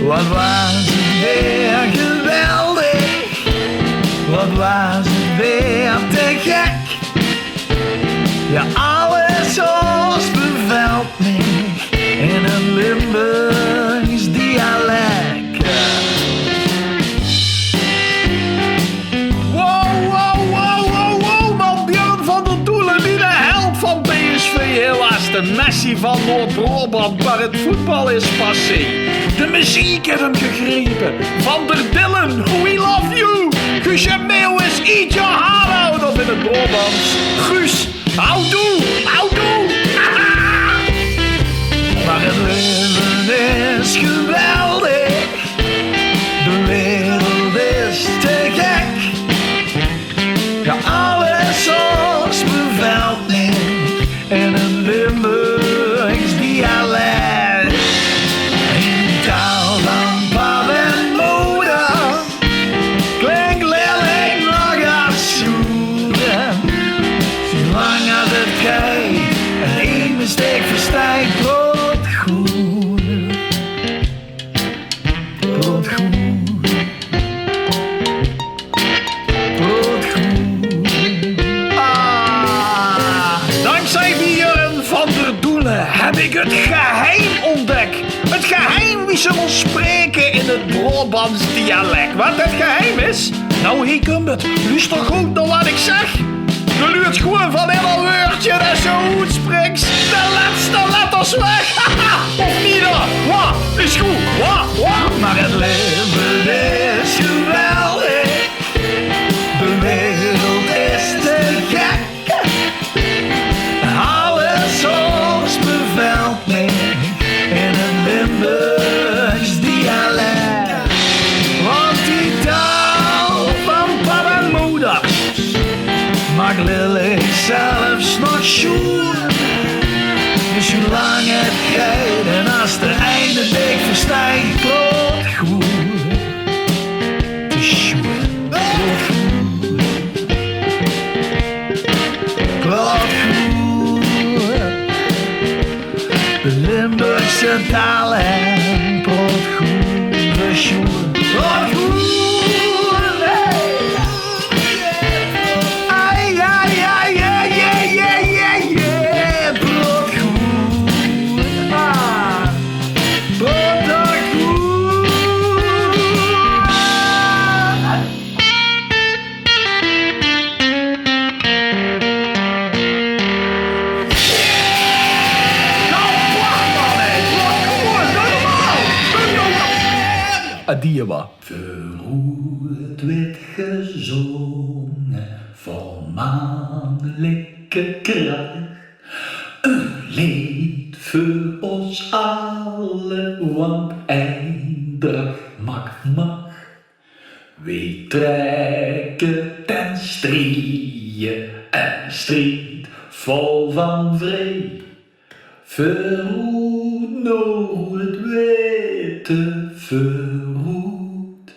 Wat was het weer geweldig, wat was het weer te gek. Ja, alles ons bevalt me in een Limburgs dialect. Wow, man, Björn van der Doelen, niet de held van PSV, helaas de Messi van Noord-Brabant, maar het voetbal is passé. De muziek heeft hem gegrepen, Van der Dillen, we love you. Guusje Meeuwis, eat your heart out, of in het Brabants, Guus, houdoe. Maar het leven is geweldig, de wereld is te gek. Ja, alles ons bevalt me in een Limburgs dialect. In taal van pap en moeder klinkt lelijk nog als zoenen. Zolang als het kijkt en één mistake verstijgt, broodgroen. Dankzij Björn van der Doelen heb ik het geheim ontdekt. Het geheim wie ze wil spreken in het Brabants dialect. Wat het geheim is? Nou, hier komt het. Luister goed naar wat ik zeg. Je luurt gewoon van heel een woordje dat zo goed spreekt. De laatste letters weg. Of niet dan? Wat? Is goed. Wat? Maar het leven is geweldig. De wereld is te gek. Alles ons bevalt me in een Limburgs dialect. Want die taal van pap en moeders mag lelijk zelfs nog sjoen. Dus zolang het gaat en als de einde dik verstijgt, klopt goed. De sjoen, klopt goed. Klopt goed. De Limburgse taal en klopt goed. De sjoen, klopt goed. Adieu. Verroerd werd gezongen voor mannelijke kracht. Een lied voor ons allen, want Eindracht mag. We trekken ten strijde, een strijd vol van vrede. Verroed nou het witte, verroed.